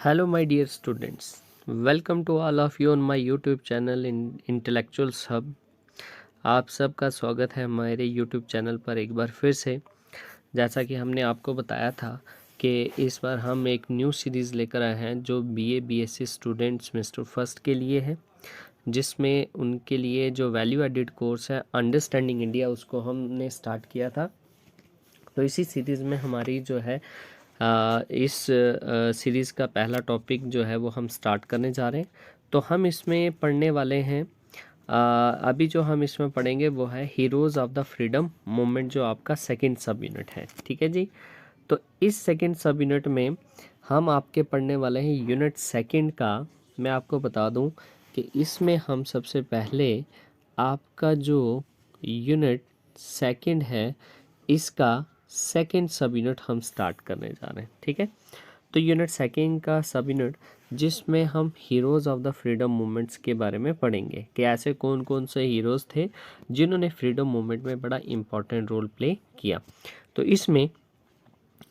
Hello, my dear students. Welcome to all of you on my YouTube channel in Intellectuals Hub. आप सबका स्वागत है हमारे YouTube channel पर एक बार फिर से। जैसा कि हमने आपको बताया था कि इस बार हम एक न्यू सीरीज़ लेकर आए हैं जो BA BSc students semester first के लिए है, जिसमें उनके लिए जो वैल्यू एडिड कोर्स है अंडरस्टैंडिंग इंडिया उसको हमने स्टार्ट किया था। तो इसी सीरीज़ में हमारी जो है इस सीरीज़ का पहला टॉपिक जो है वो हम स्टार्ट करने जा रहे हैं। तो हम इसमें पढ़ने वाले हैं अभी जो हम इसमें पढ़ेंगे वो है heroes of the freedom movement, जो आपका सेकंड सब यूनिट है। ठीक है जी। तो इस सेकंड सब यूनिट में हम आपके पढ़ने वाले हैं यूनिट सेकंड का। मैं आपको बता दूं कि इसमें हम सबसे पहले आपका जो यूनिट सेकंड है इसका सेकंड सब यूनिट हम स्टार्ट करने जा रहे हैं। ठीक है। तो यूनिट सेकंड का सब यूनिट जिसमें हम heroes of the freedom movements के बारे में पढ़ेंगे कि ऐसे कौन कौन से हीरोज़ थे जिन्होंने फ्रीडम मूवमेंट में बड़ा इम्पोर्टेंट रोल प्ले किया। तो इसमें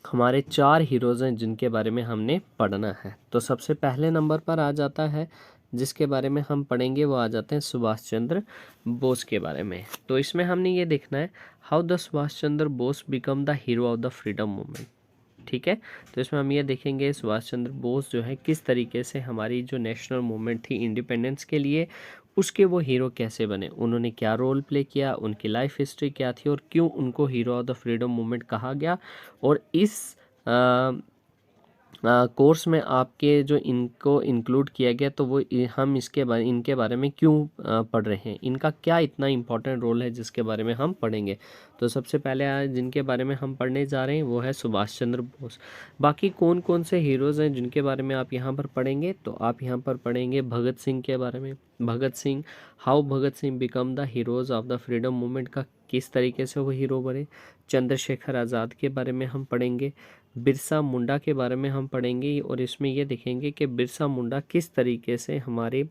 हमारे 4 हीरोज़ हैं जिनके बारे में हमने पढ़ना है। तो सबसे पहले नंबर पर आ जाता है जिसके बारे में हम पढ़ेंगे, वो आ जाते हैं सुभाष चंद्र बोस के बारे में। तो इसमें हमने ये देखना है how the Subhash Chandra Bose become the hero of the freedom movement. ठीक है। तो इसमें हम ये देखेंगे सुभाष चंद्र बोस जो है किस तरीके से हमारी जो नेशनल मूवमेंट थी इंडिपेंडेंस के लिए उसके वो हीरो कैसे बने, उन्होंने क्या रोल प्ले किया, उनकी लाइफ हिस्ट्री क्या थी और क्यों उनको hero of the freedom movement कहा गया। और इस कोर्स में आपके जो इनको इंक्लूड किया गया तो वो हम इनके बारे में क्यों पढ़ रहे हैं, इनका क्या इतना इम्पोर्टेंट रोल है जिसके बारे में हम पढ़ेंगे। तो सबसे पहले जिनके बारे में हम पढ़ने जा रहे हैं वो है सुभाष चंद्र बोस। बाकी कौन कौन से हीरोज़ हैं जिनके बारे में आप यहाँ पर पढ़ेंगे, तो आप यहाँ पर पढ़ेंगे भगत सिंह के बारे में। Bhagat Singh, how Bhagat Singh become the heroes of the freedom movement का किस तरीके से वो हीरो बने। चंद्रशेखर आज़ाद के बारे में हम पढ़ेंगे। बिरसा मुंडा के बारे में हम पढ़ेंगे और इसमें ये देखेंगे कि बिरसा मुंडा किस तरीके से हमारे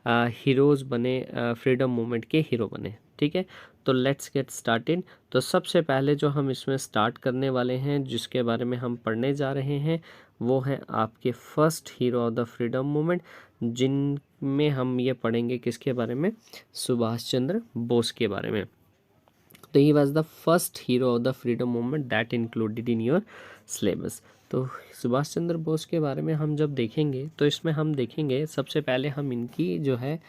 हीरोज़ बने, फ्रीडम मूवमेंट के हीरो बने। ठीक है। तो लेट्स गेट स्टार्टेड। तो सबसे पहले जो हम इसमें स्टार्ट करने वाले हैं जिसके बारे में हम पढ़ने जा रहे हैं वो है आपके first hero of the freedom movement, जिनमें हम ये पढ़ेंगे किसके बारे में, सुभाष चंद्र बोस के बारे में। तो he was the first hero of the freedom movement that included in your syllabus. तो सुभाष चंद्र बोस के बारे में हम जब देखेंगे तो इसमें हम देखेंगे सबसे पहले हम इनकी जो है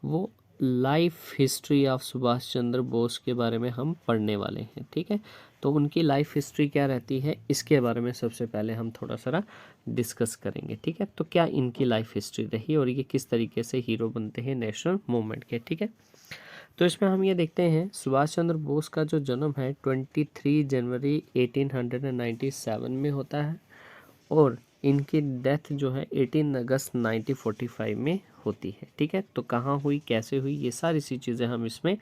वो life history of Subhash Chandra Bose के बारे में हम पढ़ने वाले हैं। ठीक है। तो उनकी लाइफ हिस्ट्री क्या रहती है इसके बारे में सबसे पहले हम थोड़ा सा डिस्कस करेंगे। ठीक है। तो क्या इनकी लाइफ हिस्ट्री रही और ये किस तरीके से हीरो बनते हैं नेशनल मूवमेंट के। ठीक है। तो इसमें हम ये देखते हैं सुभाष चंद्र बोस का जो जन्म है 23 जनवरी 1897 में होता है और इनकी डेथ जो है 18 अगस्त 1945 में होती है। ठीक है। तो कहाँ हुई, कैसे हुई, ये सारी सी चीज़ें हम इसमें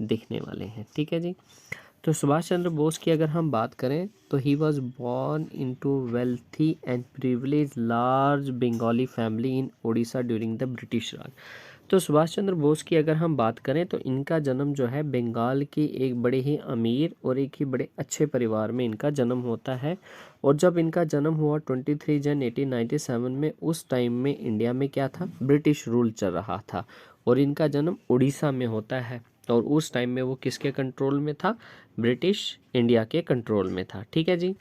देखने वाले हैं। ठीक है जी। तो सुभाष चंद्र बोस की अगर हम बात करें तो he was born into wealthy and privilege large Bengali family in Orissa during the British Raj. तो सुभाष चंद्र बोस की अगर हम बात करें तो इनका जन्म जो है बंगाल की एक बड़े ही अमीर और एक ही बड़े अच्छे परिवार में इनका जन्म होता है। और जब इनका जन्म हुआ 23 जन 1897 में, उस टाइम में इंडिया में क्या था, ब्रिटिश रूल चल रहा था और इनका जन्म उड़ीसा में होता है। और उस टाइम में वो किसके कंट्रोल में था, ब्रिटिश इंडिया के कंट्रोल में था। ठीक है जी।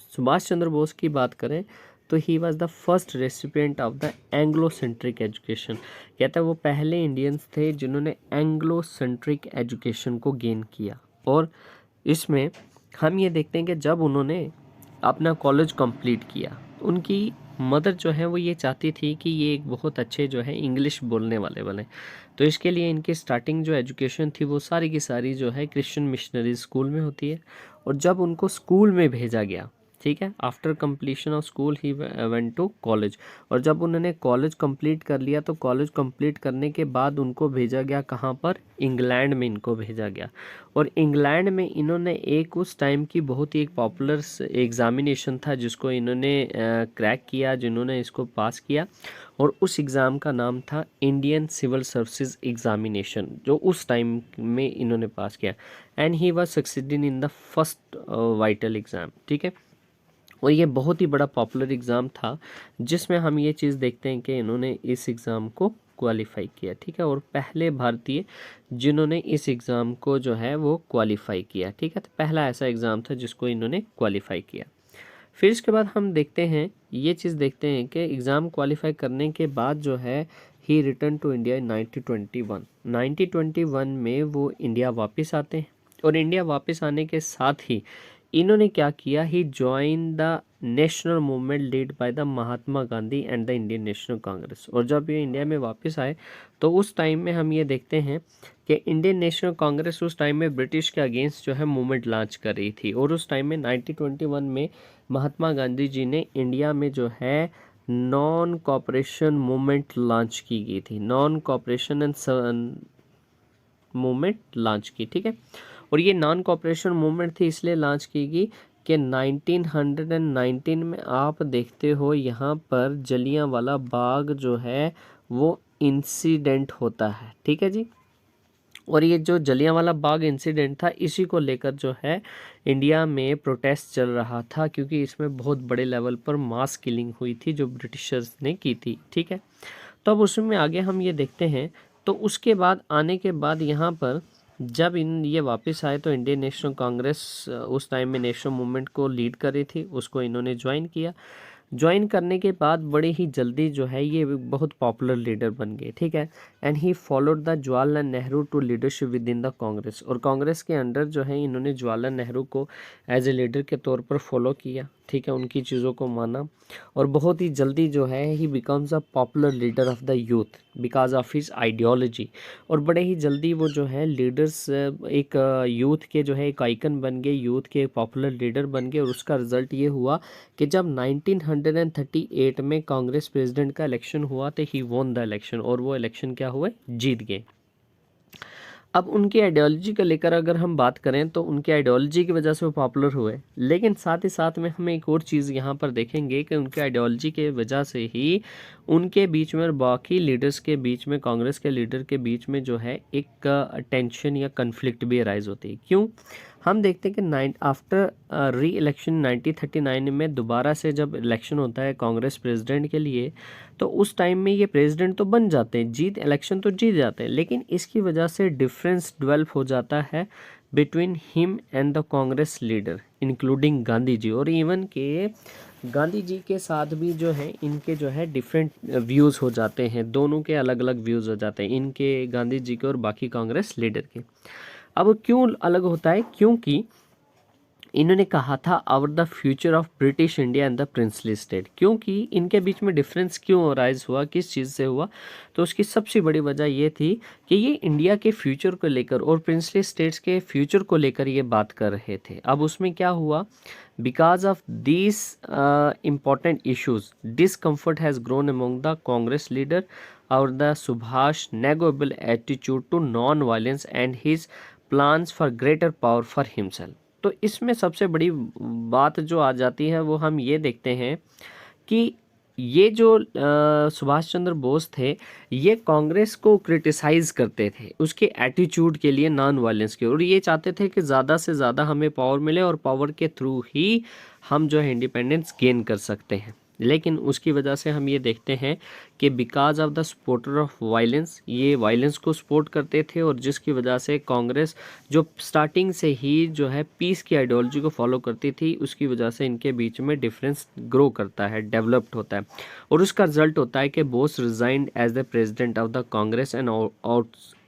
सुभाष चंद्र बोस की बात करें तो he was the first recipient of the Anglo centric education. कहता है वो पहले इंडियंस थे जिन्होंने एंग्लो सेंट्रिक एजुकेशन को गेन किया। और इसमें हम ये देखते हैं कि जब उन्होंने अपना कॉलेज कंप्लीट किया, उनकी मदर जो है वो ये चाहती थी कि ये एक बहुत अच्छे जो है इंग्लिश बोलने वाले बने। तो इसके लिए इनकी स्टार्टिंग जो एजुकेशन थी वो सारी की सारी जो है क्रिश्चियन मिशनरी स्कूल में होती है। और जब उनको स्कूल में भेजा गया, ठीक है, after completion of school he went to college. और जब उन्होंने कॉलेज कंप्लीट कर लिया तो कॉलेज कंप्लीट करने के बाद उनको भेजा गया कहाँ पर, इंग्लैंड में इनको भेजा गया। और इंग्लैंड में इन्होंने एक उस टाइम की बहुत ही एक पॉपुलर एग्ज़ामिनेशन था जिसको इन्होंने क्रैक किया, जिन्होंने इसको पास किया। और उस एग्ज़ाम का नाम था इंडियन सिविल सर्विसेज एग्ज़ामिनेशन, जो उस टाइम में इन्होंने पास किया। And he was succeeding in the first vital exam. ठीक है। और ये बहुत ही बड़ा पॉपुलर एग्ज़ाम था, जिसमें हम ये चीज़ देखते हैं कि इन्होंने इस एग्ज़ाम को क्वालिफाई किया, ठीक है, और पहले भारतीय जिन्होंने इस एग्ज़ाम को जो है वो क्वालिफाई किया, ठीक है, तो पहला ऐसा एग्ज़ाम था जिसको इन्होंने क्वालिफाई किया। फिर इसके बाद हम देखते हैं, ये चीज़ देखते हैं कि एग्ज़ाम क्वालिफाई करने के बाद जो है ही रिटर्न टू इंडिया इन 1921 में वो इंडिया वापस आते हैं। और इंडिया वापस आने के साथ ही इन्होंने क्या किया, he join the national movement lead by the Mahatma Gandhi and the Indian National Congress. और जब ये इंडिया में वापस आए तो उस टाइम में हम ये देखते हैं कि इंडियन नेशनल कांग्रेस उस टाइम में ब्रिटिश के अगेंस्ट जो है मूवमेंट लॉन्च कर रही थी। और उस टाइम में 1921 में महात्मा गांधी जी ने इंडिया में जो है नॉन कॉपरेशन मूवमेंट लॉन्च की गई थी, non cooperation and movement launch की, ठीक है। और ये नॉन कॉपरेशन मूवमेंट थी इसलिए लॉन्च की गई कि 1919 में आप देखते हो यहाँ पर जलियांवाला बाग जो है वो इंसिडेंट होता है, ठीक है जी। और ये जो जलियांवाला बाग इंसिडेंट था, इसी को लेकर जो है इंडिया में प्रोटेस्ट चल रहा था, क्योंकि इसमें बहुत बड़े लेवल पर मास किलिंग हुई थी जो ब्रिटिशर्स ने की थी, ठीक है। तो अब उसमें आगे हम ये देखते हैं, तो उसके बाद आने के बाद यहाँ पर जब ये वापस आए तो इंडियन नेशनल कांग्रेस उस टाइम में नेशनल मूवमेंट को लीड कर रही थी, उसको इन्होंने ज्वाइन किया। ज्वाइन करने के बाद बड़े ही जल्दी जो है ये बहुत पॉपुलर लीडर बन गए, ठीक है। And he followed the Jawaharlal Nehru to leadership within the Congress. और कांग्रेस के अंडर जो है इन्होंने जवाहरलाल नेहरू को एज ए लीडर के तौर पर फॉलो किया, ठीक है, उनकी चीज़ों को माना। और बहुत ही जल्दी जो है ही becomes a popular leader of the youth because of his ideology. और बड़े ही जल्दी वो जो है लीडर्स एक यूथ के जो है एक आइकन बन गए, यूथ के एक पॉपुलर लीडर बन गए। और उसका रिजल्ट ये हुआ कि जब 1938 में कांग्रेस प्रेसिडेंट का इलेक्शन हुआ तो ही वॉन द इलेक्शन, और वो इलेक्शन क्या हुए, जीत गए। अब उनकी आइडियोलॉजी को लेकर अगर हम बात करें तो उनकी आइडियोलॉजी की वजह से वो पॉपुलर हुए, लेकिन साथ ही साथ में हम एक और चीज़ यहाँ पर देखेंगे कि उनके आइडियोलॉजी के वजह से ही उनके बीच में और बाकी लीडर्स के बीच में, कांग्रेस के लीडर के बीच में जो है एक टेंशन या कन्फ्लिक्ट भी अराइज होती है। क्यों? हम देखते हैं कि आफ्टर री इलेक्शन 1939 में दोबारा से जब इलेक्शन होता है कांग्रेस प्रेसिडेंट के लिए, तो उस टाइम में ये प्रेसिडेंट तो बन जाते हैं, इलेक्शन तो जीत जाते हैं, लेकिन इसकी वजह से डिफरेंस डेवलप हो जाता है between him and the Congress leader including Gandhi ji. और इवन के गांधी जी के साथ भी जो है इनके जो है डिफरेंट व्यूज़ हो जाते हैं, दोनों के अलग अलग व्यूज़ हो जाते हैं, इनके, गांधी जी के और बाकी कांग्रेस लीडर के। अब क्यों अलग होता है? क्योंकि इन्होंने कहा था over the future of British India and the princely state. क्योंकि इनके बीच में डिफरेंस क्यों राइज हुआ, किस चीज़ से हुआ? तो उसकी सबसे बड़ी वजह ये थी कि ये इंडिया के फ्यूचर को लेकर और प्रिंसली स्टेट्स के फ्यूचर को लेकर ये बात कर रहे थे। अब उसमें क्या हुआ, because of this important issues discomfort has grown among the Congress leader और the Subhash negotiable attitude to non violence and his plans for greater power for himself. तो इसमें सबसे बड़ी बात जो आ जाती है वो हम ये देखते हैं कि ये जो सुभाष चंद्र बोस थे, ये कांग्रेस को क्रिटिसाइज़ करते थे उसके एटीट्यूड के लिए, नॉन वायलेंस के, और ये चाहते थे कि ज़्यादा से ज़्यादा हमें पावर मिले और पावर के थ्रू ही हम जो है इंडिपेंडेंस गेन कर सकते हैं। लेकिन उसकी वजह से हम ये देखते हैं कि because of the supporter of violence, ये वायलेंस को सपोर्ट करते थे, और जिसकी वजह से कांग्रेस जो स्टार्टिंग से ही जो है पीस की आइडियोलॉजी को फॉलो करती थी, उसकी वजह से इनके बीच में डिफरेंस ग्रो करता है, डेवलप्ड होता है। और उसका रिजल्ट होता है कि Bose resigned as the president of the Congress and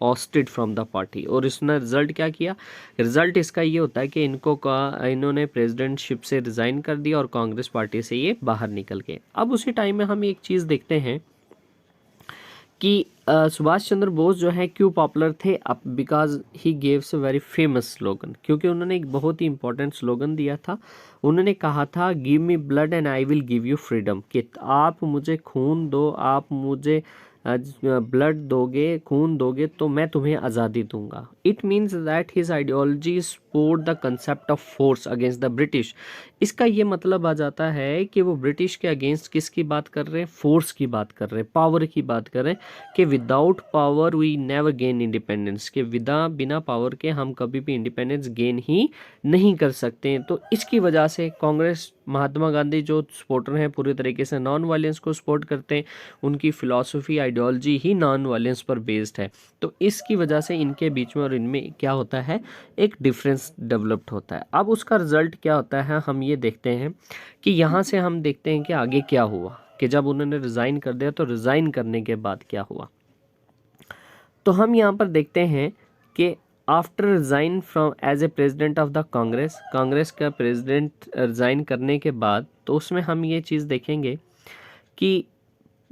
ousted from the party. और इसने रिजल्ट क्या किया? रिजल्ट इसका ये होता है कि इन्होंने प्रेसिडेंटशिप से रिज़ाइन कर दिया और कांग्रेस पार्टी से ये बाहर निकल गए। अब उसी टाइम में हम एक चीज़ देखते हैं कि सुभाष चंद्र बोस जो है क्यों पॉपुलर थे? अब because he गेव्स a very famous slogan, क्योंकि उन्होंने एक बहुत ही इंपॉर्टेंट स्लोगन दिया था। उन्होंने कहा था give me blood and I will give you freedom, कि आप मुझे खून दो, आप मुझे ब्लड दोगे, खून दोगे तो मैं तुम्हें आज़ादी दूंगा। It means that his ideology support the concept of force against the British. इसका ये मतलब आ जाता है कि वो ब्रिटिश के अगेंस्ट किसकी बात कर रहे हैं? फोर्स की बात कर रहे हैं, पावर की बात कर रहे हैं, कि without power we never gain independence, के बिना पावर के हम कभी भी इंडिपेंडेंस गेन ही नहीं कर सकते हैं। तो इसकी वजह से कांग्रेस महात्मा गांधी जो सपोर्टर हैं पूरी तरीके से नॉन वायलेंस को सपोर्ट करते हैं, उनकी फ़िलॉसफी आइडियोलॉजी ही नॉन वायलेंस पर बेस्ड है। तो इसकी वजह से इनके बीच में और इनमें क्या होता है, एक डिफरेंस डेवलप्ड होता है। अब उसका रिजल्ट क्या होता है हम ये देखते हैं कि यहाँ से हम देखते हैं कि आगे क्या हुआ, कि जब उन्होंने रिज़ाइन कर दिया तो रिज़ाइन करने के बाद क्या हुआ। तो हम यहाँ पर देखते हैं कि after resign from as a president of the Congress का प्रेसिडेंट रिज़ाइन करने के बाद, तो उसमें हम ये चीज़ देखेंगे कि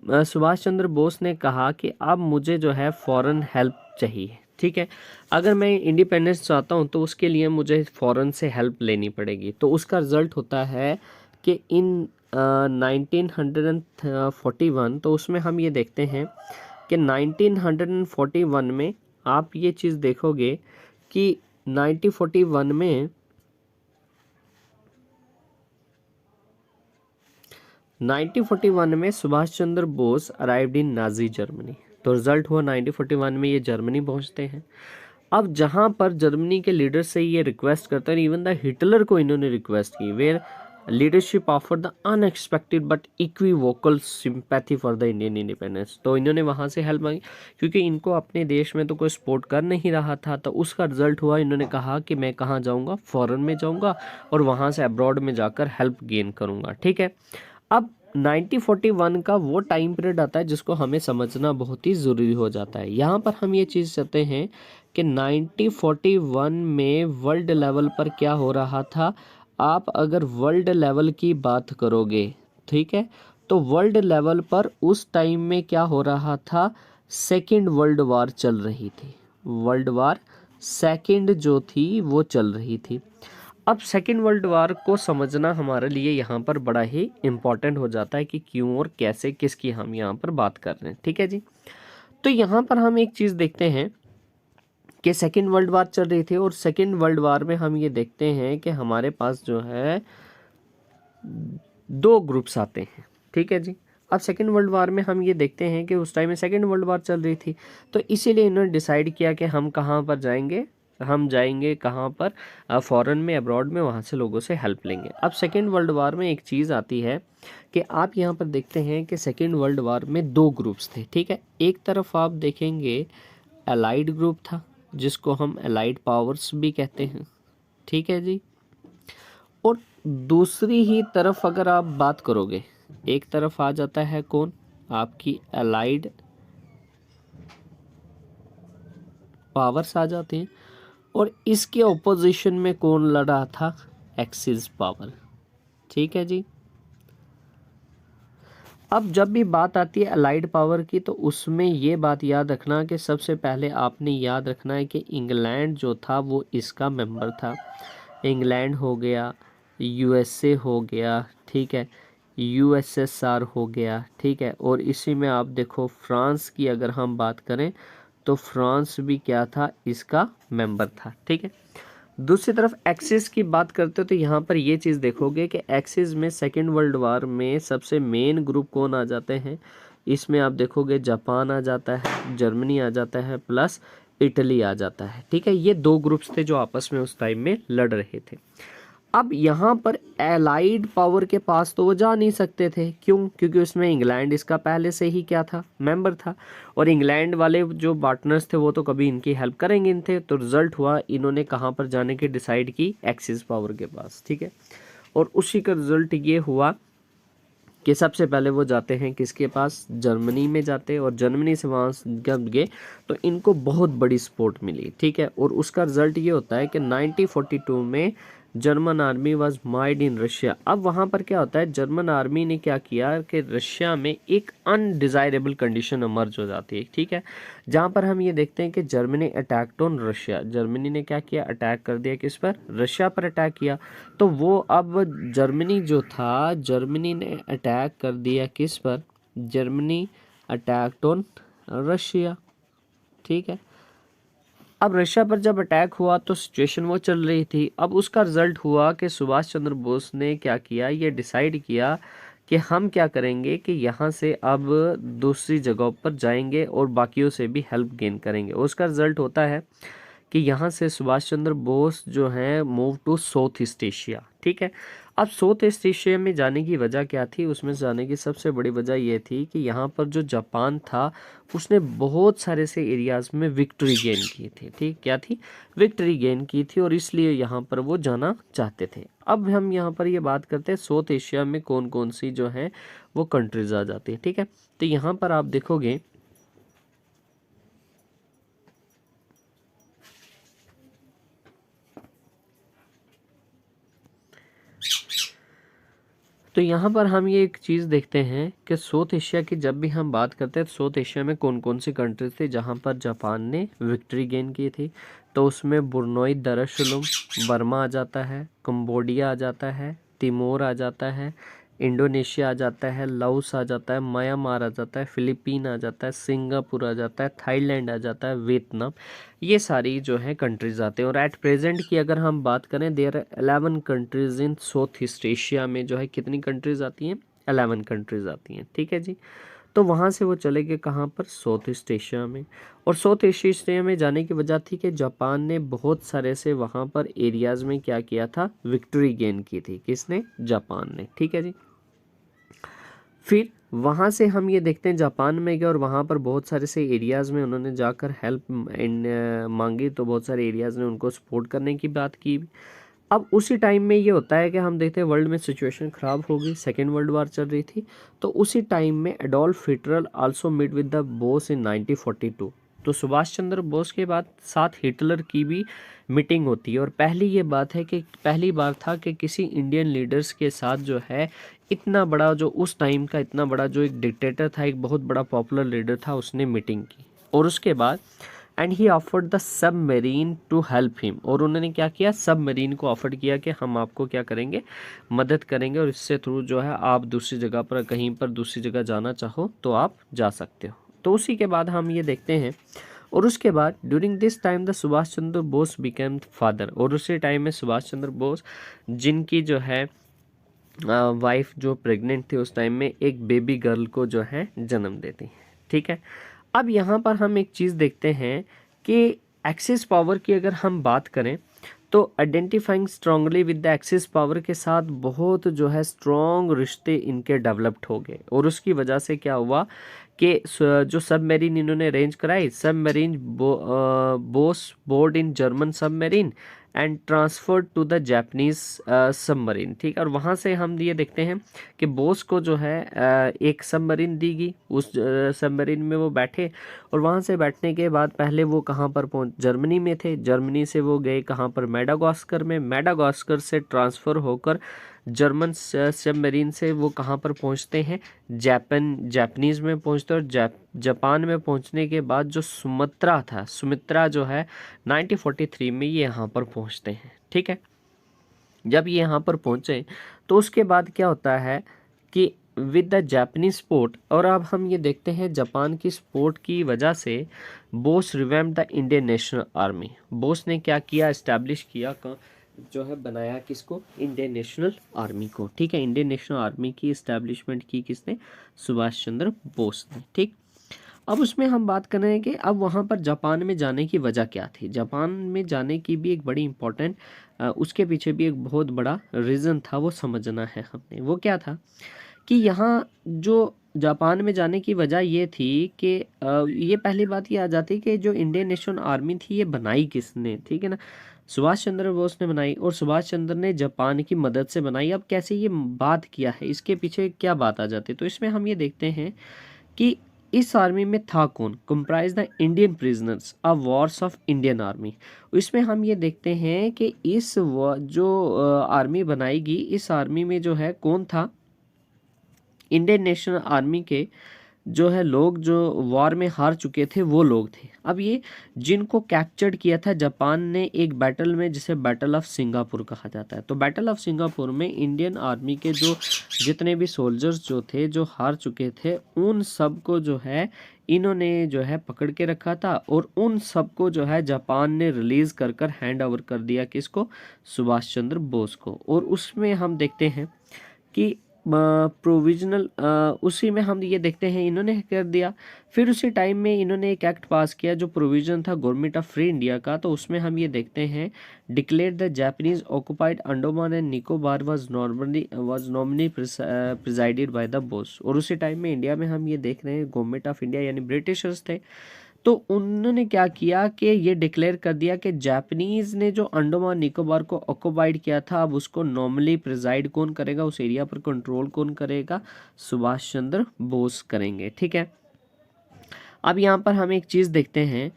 सुभाष चंद्र बोस ने कहा कि अब मुझे जो है फॉरेन हेल्प चाहिए। ठीक है, अगर मैं इंडिपेंडेंस चाहता हूँ तो उसके लिए मुझे फॉरेन से हेल्प लेनी पड़ेगी। तो उसका रिज़ल्ट होता है कि इन 1941, तो उसमें हम ये देखते हैं कि 1941 में आप ये चीज़ देखोगे कि 1941 में Subhash Chandra Bose arrived in Nazi Germany. तो रिजल्ट हुआ 1941 में ये जर्मनी पहुंचते हैं। अब जहां पर जर्मनी के लीडर से ये रिक्वेस्ट करते हैं, इवन द हिटलर को इन्होंने रिक्वेस्ट की, where leadership offer the unexpected but equivocal sympathy for the Indian independence. तो इन्होंने वहाँ से हेल्प मांगी क्योंकि इनको अपने देश में तो कोई सपोर्ट कर नहीं रहा था। तो उसका रिजल्ट हुआ, इन्होंने कहा कि मैं कहाँ जाऊँगा, फॉरेन में जाऊँगा और वहाँ से अब्रॉड में जाकर हेल्प गेन करूँगा। ठीक है, अब 1941 का वो टाइम पीरियड आता है जिसको हमें समझना बहुत ही ज़रूरी हो जाता है। यहाँ पर हम ये चीज़ चाहते हैं कि 1941 में वर्ल्ड लेवल पर क्या हो रहा था। आप अगर वर्ल्ड लेवल की बात करोगे, ठीक है, तो वर्ल्ड लेवल पर उस टाइम में क्या हो रहा था, सेकेंड वर्ल्ड वार चल रही थी। वर्ल्ड वार सेकेंड जो थी वो चल रही थी। अब सेकेंड वर्ल्ड वार को समझना हमारे लिए यहाँ पर बड़ा ही इम्पॉर्टेंट हो जाता है कि क्यों और कैसे, किसकी हम यहाँ पर बात कर रहे हैं। ठीक है जी, तो यहाँ पर हम एक चीज़ देखते हैं कि सेकेंड वर्ल्ड वार चल रही थी और सेकेंड वर्ल्ड वार में हम ये देखते हैं कि हमारे पास जो है दो ग्रुप्स आते हैं। ठीक है जी, अब सेकेंड वर्ल्ड वार में हम ये देखते हैं कि उस टाइम में सेकेंड वर्ल्ड वार चल रही थी, तो इसीलिए इन्होंने डिसाइड किया कि हम कहाँ पर जाएंगे, हम जाएंगे कहाँ पर, फॉरेन में, अब्रॉड में, वहाँ से लोगों से हेल्प लेंगे। अब सेकेंड वर्ल्ड वार में एक चीज़ आती है कि आप यहाँ पर देखते हैं कि सेकेंड वर्ल्ड वार में दो ग्रुप्स थे। ठीक है, एक तरफ आप देखेंगे अलाइड ग्रुप था जिसको हम अलाइड पावर्स भी कहते हैं। ठीक है जी, और दूसरी ही तरफ अगर आप बात करोगे, एक तरफ आ जाता है कौन, आपकी अलाइड पावर्स आ जाते हैं, और इसके ऑपोजिशन में कौन लड़ा था, एक्सिस पावर। ठीक है जी, अब जब भी बात आती है अलाइड पावर की, तो उसमें ये बात याद रखना कि सबसे पहले आपने याद रखना है कि इंग्लैंड जो था वो इसका मेंबर था। इंग्लैंड हो गया, यूएसए हो गया, ठीक है, यूएसएसआर हो गया, ठीक है, और इसी में आप देखो फ्रांस की अगर हम बात करें तो फ्रांस भी क्या था, इसका मेंबर था। ठीक है, दूसरी तरफ एक्सिस की बात करते हो तो यहाँ पर ये चीज़ देखोगे कि एक्सिस में सेकेंड वर्ल्ड वार में सबसे मेन ग्रुप कौन आ जाते हैं, इसमें आप देखोगे जापान आ जाता है, जर्मनी आ जाता है, प्लस इटली आ जाता है। ठीक है, ये दो ग्रुप्स थे जो आपस में उस टाइम में लड़ रहे थे। अब यहाँ पर एलाइड पावर के पास तो वो जा नहीं सकते थे, क्यों, क्योंकि उसमें इंग्लैंड इसका पहले से ही क्या था, मेंबर था, और इंग्लैंड वाले जो पार्टनर्स थे वो तो कभी इनकी हेल्प करेंगे नहीं थे। तो रिजल्ट हुआ, इन्होंने कहाँ पर जाने की डिसाइड की, एक्सिस पावर के पास। ठीक है, और उसी का रिजल्ट ये हुआ कि सबसे पहले वो जाते हैं किसके पास, जर्मनी में जाते हैं, और जर्मनी से वहाँ जब गए तो इनको बहुत बड़ी सपोर्ट मिली। ठीक है, और उसका रिजल्ट ये होता है कि 1942 में German army was marred in Russia. अब वहाँ पर क्या होता है, जर्मन आर्मी ने क्या किया कि रशिया में एक अनडिज़ायरेबल कंडीशन इमर्ज हो जाती है। ठीक है, जहाँ पर हम ये देखते हैं कि Germany attacked on Russia, Germany ने क्या किया, अटैक कर दिया, किस पर, रशिया पर अटैक किया। तो वो अब जर्मनी जो था, जर्मनी ने अटैक कर दिया किस पर, जर्मनी अटैक्ड ऑन रशिया। ठीक है, अब रशिया पर जब अटैक हुआ तो सिचुएशन वो चल रही थी। अब उसका रिजल्ट हुआ कि सुभाष चंद्र बोस ने क्या किया, ये डिसाइड किया कि हम क्या करेंगे कि यहाँ से अब दूसरी जगहों पर जाएंगे और बाकियों से भी हेल्प गेन करेंगे। उसका रिजल्ट होता है कि यहाँ से सुभाष चंद्र बोस जो हैं move to South East Asia. ठीक है, अब साउथ ईस्ट एशिया में जाने की वजह क्या थी, उसमें जाने की सबसे बड़ी वजह ये थी कि यहाँ पर जो जापान था उसने बहुत सारे से एरियाज़ में विक्ट्री गेन की थी। ठीक, क्या थी, विक्ट्री गेन की थी, और इसलिए यहाँ पर वो जाना चाहते थे। अब हम यहाँ पर ये बात करते हैं साउथ एशिया में कौन कौन सी जो है वो कंट्रीज आ जाती है। ठीक है, तो यहाँ पर आप देखोगे तो यहाँ पर हम ये एक चीज़ देखते हैं कि साउथ एशिया की जब भी हम बात करते हैं तो साउथ एशिया में कौन कौन सी कंट्रीज थी जहाँ पर जापान ने विक्ट्री गेन की थी। तो उसमें ब्रुनई दारुसलाम, बर्मा आ जाता है, कंबोडिया आ जाता है, तिमोर आ जाता है, इंडोनेशिया आ जाता है, लाओस आ जाता है, म्यांमार आ जाता है, फिलीपीन आ जाता है, सिंगापुर आ जाता है, थाईलैंड आ जाता है, वियतनाम, ये सारी जो है कंट्रीज आते हैं। और एट प्रेजेंट की अगर हम बात करें, there are 11 countries in South East Asia में जो है कितनी कंट्रीज आती हैं, 11 कंट्रीज आती हैं। ठीक है जी, तो वहाँ से वो चले गए कहाँ पर, साउथ ईस्ट एशिया में। और साउथ ईस्ट एशिया में जाने की वजह थी कि जापान ने बहुत सारे से वहाँ पर एरियाज़ में क्या किया था, विक्ट्री गेन की थी। किसने, जापान ने। ठीक है जी, फिर वहाँ से हम ये देखते हैं जापान में गए और वहाँ पर बहुत सारे से एरियाज़ में उन्होंने जाकर हेल्प मांगी, तो बहुत सारे एरियाज़ ने उनको सपोर्ट करने की बात की। अब उसी टाइम में ये होता है कि हम देखते हैं वर्ल्ड में सिचुएशन ख़राब हो गई, सेकेंड वर्ल्ड वार चल रही थी, तो उसी टाइम में Adolf Hitler also meet with the Bose in 1942। तो सुभाष चंद्र बोस के बाद साथ हिटलर की भी मीटिंग होती है, और पहली ये बात है कि पहली बार था कि किसी इंडियन लीडर्स के साथ जो है इतना बड़ा, जो उस टाइम का इतना बड़ा जो एक डिक्टेटर था, एक बहुत बड़ा पॉपुलर लीडर था, उसने मीटिंग की। और उसके बाद and he offered the submarine to help him, और उन्होंने क्या किया, सबमरीन को ऑफर किया कि हम आपको क्या करेंगे, मदद करेंगे, और इससे थ्रू जो है आप दूसरी जगह पर, कहीं पर दूसरी जगह जाना चाहो तो आप जा सकते हो। तो उसी के बाद हम ये देखते हैं, और उसके बाद during this time the Subhash Chandra Bose became father, और उसी टाइम में सुभाष चंद्र बोस जिनकी जो है वाइफ जो प्रेग्नेंट थी उस टाइम में, एक बेबी गर्ल को जो है जन्म देती है। ठीक है, अब यहाँ पर हम एक चीज़ देखते हैं कि एक्सिस पावर की अगर हम बात करें तो identifying strongly with the axis power के साथ बहुत जो है स्ट्रॉन्ग रिश्ते इनके डेवलप्ड हो गए, और उसकी वजह से क्या हुआ कि जो सबमरीन इन्होंने अरेंज कराई, submarine Bose board in German submarine and transfer to the Japanese submarine. ठीक है, और वहाँ से हम ये देखते हैं कि बोस को जो है एक सबमरीन दी गई, उस सबमरीन में वो बैठे, और वहाँ से बैठने के बाद पहले वो कहाँ पर जर्मनी में थे, जर्मनी से वो गए कहाँ पर, मेडागास्कर में, मेडागास्कर से ट्रांसफ़र होकर जर्मन सबमरीन से वो कहाँ पर पहुँचते हैं, जापानीज़ में पहुँचते, और जापान में पहुँचने के बाद जो सुमित्रा था, सुमित्रा जो है 1943 में ये यहाँ पर पहुँचते हैं। ठीक है, जब ये यहाँ पर पहुँचे तो उसके बाद क्या होता है कि विद द जापानीज स्पोर्ट, और अब हम ये देखते हैं जापान की स्पोर्ट की वजह से Bose revamp the Indian national army. Bose ने क्या किया, इस्टेब्लिश किया जो है, बनाया किसको, इंडियन नेशनल आर्मी को। ठीक है, इंडियन नेशनल आर्मी की इस्टेब्लिशमेंट की किसने, सुभाष चंद्र बोस ने। ठीक, अब उसमें हम बात कर रहे हैं कि अब वहाँ पर जापान में जाने की वजह क्या थी। जापान में जाने की भी एक बड़ी इम्पोर्टेंट, उसके पीछे भी एक बहुत बड़ा रीज़न था, वो समझना है हमने। वो क्या था कि यहाँ जो जापान में जाने की वजह ये थी कि ये पहली बात ये आ जाती कि जो इंडियन नेशनल आर्मी थी ये बनाई किसने, ठीक है ना, सुभाष चंद्र बोस ने बनाई, और सुभाष चंद्र ने जापान की मदद से बनाई। अब कैसे ये बात किया है, इसके पीछे क्या बात आ जाती है, तो इसमें हम ये देखते हैं कि इस आर्मी में था कौन, comprise the Indian prisoners of Wars of Indian army. इसमें हम ये देखते हैं कि इस जो आर्मी बनाएगी, इस आर्मी में जो है कौन था, इंडियन नेशनल आर्मी के जो है लोग जो वॉर में हार चुके थे वो लोग थे। अब ये जिनको कैप्चर्ड किया था जापान ने एक बैटल में, जिसे बैटल ऑफ सिंगापुर कहा जाता है। तो बैटल ऑफ सिंगापुर में इंडियन आर्मी के जो जितने भी सोल्जर्स जो थे जो हार चुके थे, उन सब को जो है इन्होंने जो है पकड़ के रखा था, और उन सब को जो है जापान ने रिलीज़ कर कर हैंड ओवर कर दिया किसको, सुभाष चंद्र बोस को। और उसमें हम देखते हैं कि प्रोविजनल उसी में हम ये देखते हैं इन्होंने कर दिया। फिर उसी टाइम में इन्होंने एक एक्ट पास किया जो प्रोविजन था गवर्नमेंट ऑफ फ्री इंडिया का, तो उसमें हम ये देखते हैं declare the Japanese occupied Andaman and Nicobar was normally presided by the Bose. और उसी टाइम में इंडिया में हम ये देख रहे हैं गवर्नमेंट ऑफ इंडिया यानी ब्रिटिशर्स थे, तो उन्होंने क्या किया कि ये डिक्लेयर कर दिया कि जापानीज ने जो अंडमान निकोबार को ऑक्युपाइड किया था, अब उसको नॉर्मली प्रिजाइड कौन करेगा, उस एरिया पर कंट्रोल कौन करेगा, सुभाष चंद्र बोस करेंगे। ठीक है, अब यहाँ पर हम एक चीज देखते हैं,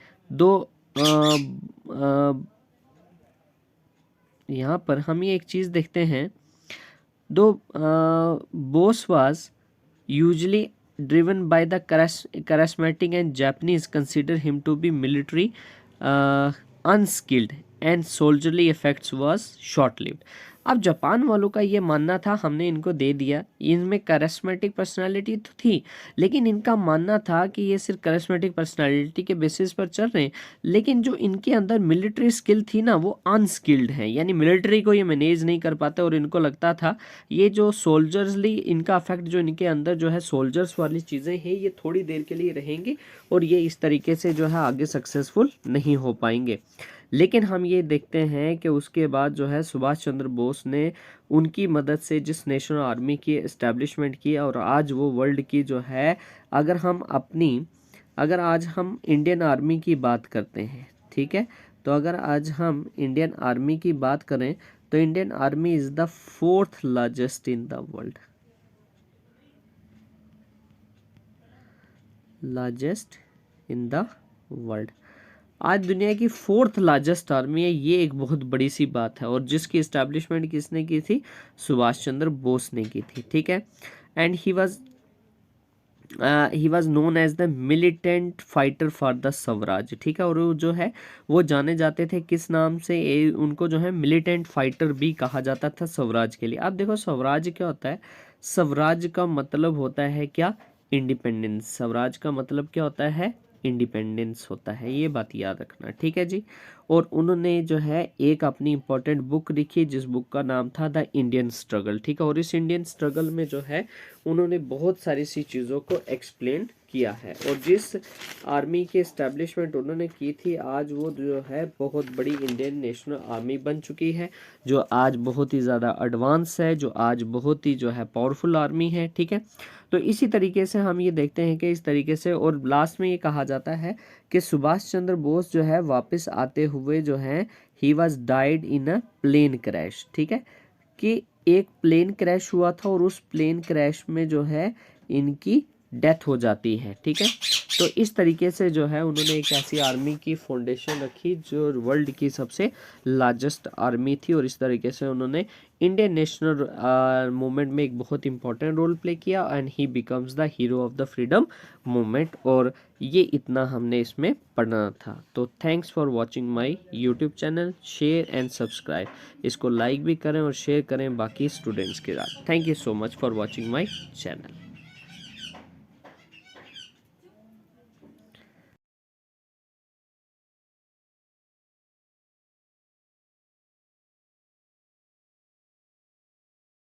यहाँ पर हम ये एक चीज देखते हैं, Bose was usually driven by the charismatic and Japanese consider him to be military unskilled and soldierly effects was short lived। अब जापान वालों का ये मानना था, हमने इनको दे दिया, इनमें करिश्मेटिक पर्सनालिटी तो थी, लेकिन इनका मानना था कि ये सिर्फ करिश्मेटिक पर्सनालिटी के बेसिस पर चल रहे हैं, लेकिन जो इनके अंदर मिलिट्री स्किल थी ना वो अनस्किल्ड है, यानी मिलिट्री को ये मैनेज नहीं कर पाते। और इनको लगता था ये जो सोल्जर्सली इनका अफेक्ट जो इनके अंदर जो है सोल्जर्स वाली चीज़ें हैं ये थोड़ी देर के लिए रहेंगी और ये इस तरीके से जो है आगे सक्सेसफुल नहीं हो पाएंगे। लेकिन हम ये देखते हैं कि उसके बाद जो है सुभाष चंद्र बोस ने उनकी मदद से जिस नेशनल आर्मी की एस्टेब्लिशमेंट की, और आज वो वर्ल्ड की जो है, अगर आज हम इंडियन आर्मी की बात करते हैं, ठीक है, तो अगर आज हम इंडियन आर्मी की बात करें तो Indian army is the 4th largest in the world, largest in the world. आज दुनिया की 4th लार्जेस्ट आर्मी है, ये एक बहुत बड़ी सी बात है, और जिसकी इस्टेब्लिशमेंट किसने की थी, सुभाष चंद्र बोस ने की थी। ठीक है, and he was known as the militant fighter for the Swaraj. ठीक है, और वो जो है वो जाने जाते थे किस नाम से, उनको जो है मिलिटेंट फाइटर भी कहा जाता था स्वराज के लिए। अब देखो स्वराज क्या होता है, स्वराज का मतलब होता है क्या, इंडिपेंडेंस। स्वराज का मतलब क्या होता है, इंडिपेंडेंस होता है, ये बात याद रखना। ठीक है जी, और उन्होंने जो है एक अपनी इंपॉर्टेंट बुक लिखी जिस बुक का नाम था द इंडियन स्ट्रगल। ठीक है, और इस इंडियन स्ट्रगल में जो है उन्होंने बहुत सारी सी चीज़ों को एक्सप्लेन किया है, और जिस आर्मी की एस्टेब्लिशमेंट उन्होंने की थी आज वो जो है बहुत बड़ी इंडियन नेशनल आर्मी बन चुकी है, जो आज बहुत ही ज़्यादा एडवांस है, जो आज बहुत ही जो है पावरफुल आर्मी है। ठीक है, तो इसी तरीके से हम ये देखते हैं कि इस तरीके से, और लास्ट में ये कहा जाता है कि सुभाष चंद्र बोस जो है वापस आते हुए जो है he was died in a plane crash. ठीक है, कि एक प्लेन क्रैश हुआ था और उस प्लेन क्रैश में जो है इनकी डेथ हो जाती है। ठीक है, तो इस तरीके से जो है उन्होंने एक ऐसी आर्मी की फाउंडेशन रखी जो वर्ल्ड की सबसे लार्जेस्ट आर्मी थी, और इस तरीके से उन्होंने इंडियन नेशनल मूवमेंट में एक बहुत इंपॉर्टेंट रोल प्ले किया, and he becomes the hero of the freedom movement. और ये इतना हमने इसमें पढ़ना था। तो thanks for watching my YouTube channel, share and subscribe, इसको लाइक भी करें और शेयर करें बाकी स्टूडेंट्स के साथ। Thank you so much for watching my channel.